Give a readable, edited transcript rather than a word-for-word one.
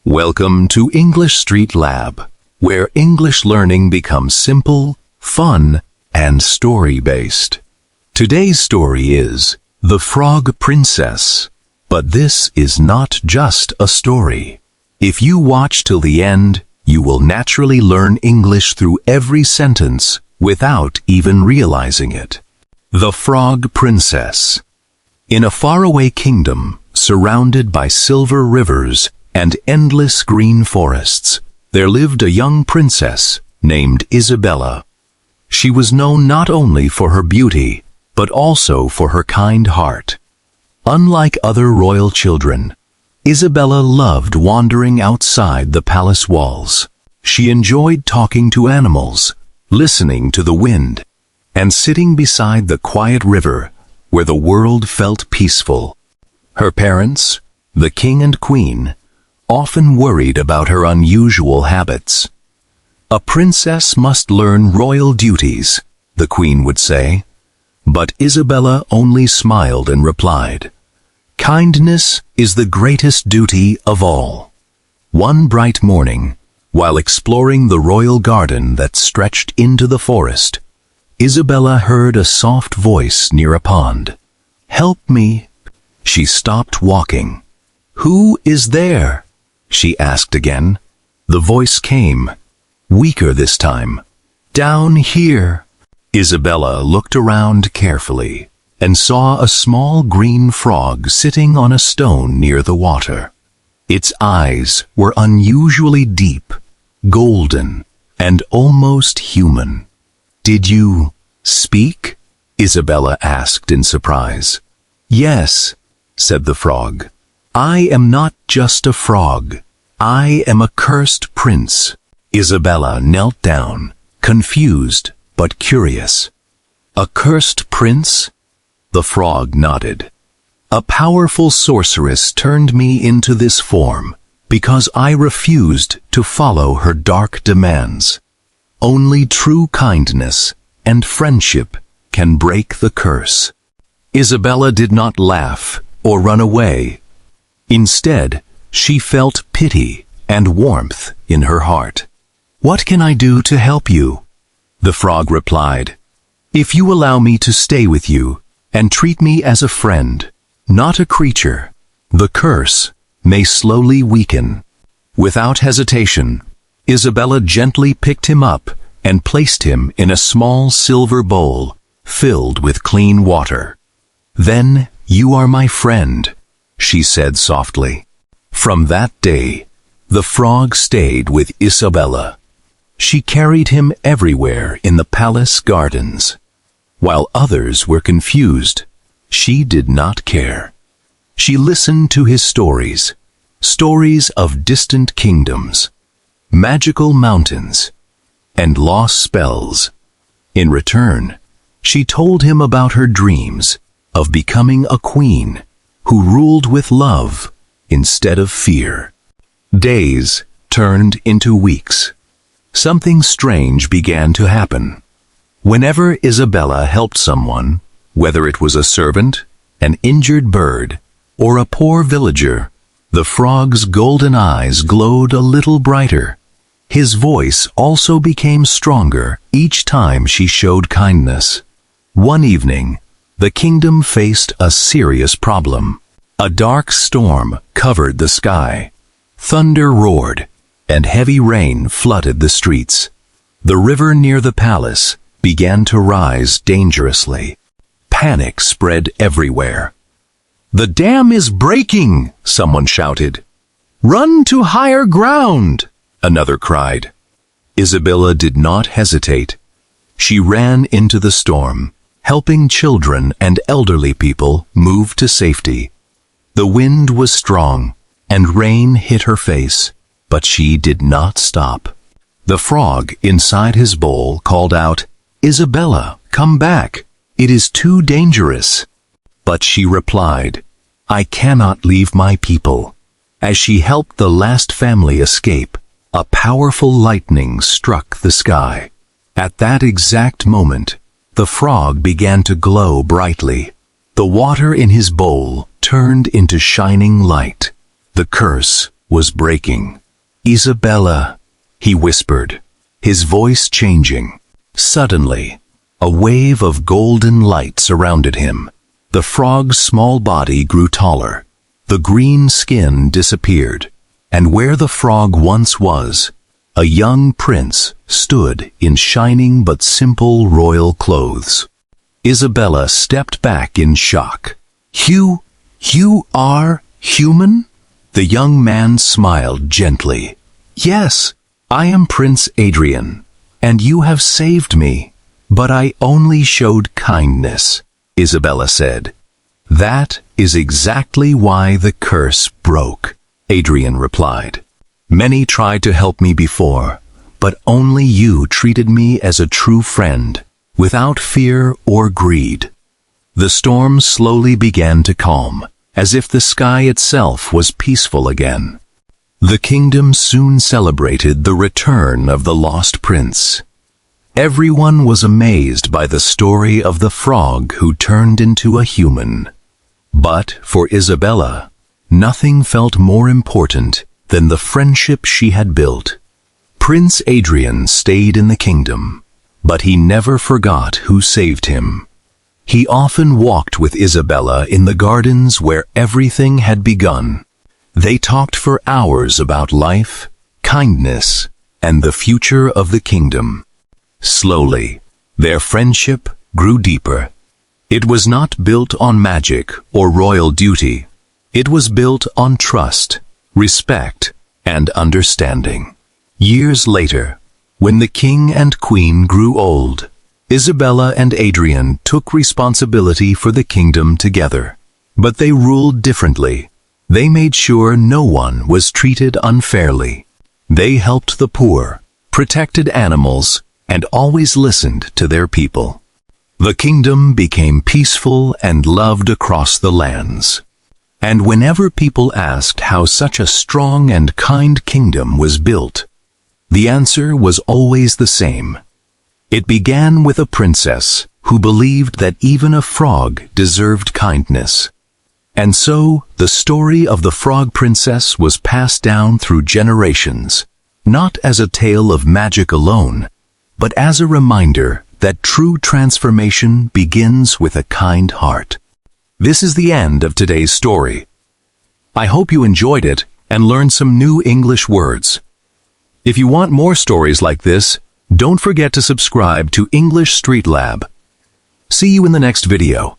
Welcome to English Street Lab, where English learning becomes simple, fun, and story-based. Today's story is The Frog Princess. But this is not just a story. If you watch till the end, you will naturally learn English through every sentence without even realizing it. The Frog Princess. In a faraway kingdom, surrounded by silver rivers and endless green forests, there lived a young princess named Isabella. She was known not only for her beauty, but also for her kind heart. Unlike other royal children, Isabella loved wandering outside the palace walls. She enjoyed talking to animals, listening to the wind, and sitting beside the quiet river where the world felt peaceful. Her parents, the king and queen, often worried about her unusual habits. "A princess must learn royal duties," the queen would say. But Isabella only smiled and replied, "Kindness is the greatest duty of all." One bright morning, while exploring the royal garden that stretched into the forest, Isabella heard a soft voice near a pond. "Help me." She stopped walking. "Who is there?" she asked again. The voice came, weaker this time. "Down here." Isabella looked around carefully and saw a small green frog sitting on a stone near the water. Its eyes were unusually deep, golden, and almost human. "Did you speak?" Isabella asked in surprise. "Yes," said the frog. "I am not just a frog. I am a cursed prince." Isabella knelt down, confused but curious. "A cursed prince?" The frog nodded. "A powerful sorceress turned me into this form because I refused to follow her dark demands. Only true kindness and friendship can break the curse." Isabella did not laugh or run away. Instead, she felt pity and warmth in her heart. "What can I do to help you?" The frog replied. "If you allow me to stay with you and treat me as a friend, not a creature, the curse may slowly weaken." Without hesitation, Isabella gently picked him up and placed him in a small silver bowl filled with clean water. "Then you are my friend," she said softly. From that day, the frog stayed with Isabella. She carried him everywhere in the palace gardens. While others were confused, she did not care. She listened to his stories, stories of distant kingdoms, magical mountains, and lost spells. In return, she told him about her dreams of becoming a queen who ruled with love instead of fear. Days turned into weeks. Something strange began to happen. Whenever Isabella helped someone, whether it was a servant, an injured bird, or a poor villager, the frog's golden eyes glowed a little brighter. His voice also became stronger each time she showed kindness. One evening, the kingdom faced a serious problem. A dark storm covered the sky. Thunder roared, and heavy rain flooded the streets. The river near the palace began to rise dangerously. Panic spread everywhere. "The dam is breaking!" someone shouted. "Run to higher ground!" another cried. Isabella did not hesitate. She ran into the storm, helping children and elderly people move to safety. The wind was strong, and rain hit her face, but she did not stop. The frog inside his bowl called out, "Isabella, come back. It is too dangerous." But she replied, "I cannot leave my people." As she helped the last family escape, a powerful lightning struck the sky. At that exact moment, the frog began to glow brightly. The water in his bowl turned into shining light. The curse was breaking. "Isabella," he whispered, his voice changing. Suddenly, a wave of golden light surrounded him. The frog's small body grew taller. The green skin disappeared, and where the frog once was, a young prince stood in shining but simple royal clothes. Isabella stepped back in shock. You are human?" The young man smiled gently. "Yes, I am Prince Adrian, and you have saved me. But I only showed kindness," Isabella said. "That is exactly why the curse broke," Adrian replied. "Many tried to help me before, but only you treated me as a true friend, without fear or greed." The storm slowly began to calm, as if the sky itself was peaceful again. The kingdom soon celebrated the return of the lost prince. Everyone was amazed by the story of the frog who turned into a human. But for Isabella, nothing felt more important than the friendship she had built. Prince Adrian stayed in the kingdom, but he never forgot who saved him. He often walked with Isabella in the gardens where everything had begun. They talked for hours about life, kindness, and the future of the kingdom. Slowly, their friendship grew deeper. It was not built on magic or royal duty. It was built on trust, respect, and understanding. Years later, when the king and queen grew old, Isabella and Adrian took responsibility for the kingdom together. But they ruled differently. They made sure no one was treated unfairly. They helped the poor, protected animals, and always listened to their people. The kingdom became peaceful and loved across the lands. And whenever people asked how such a strong and kind kingdom was built, the answer was always the same. It began with a princess who believed that even a frog deserved kindness. And so, the story of the Frog Princess was passed down through generations, not as a tale of magic alone, but as a reminder that true transformation begins with a kind heart. This is the end of today's story. I hope you enjoyed it and learned some new English words. If you want more stories like this, don't forget to subscribe to English Street Lab. See you in the next video.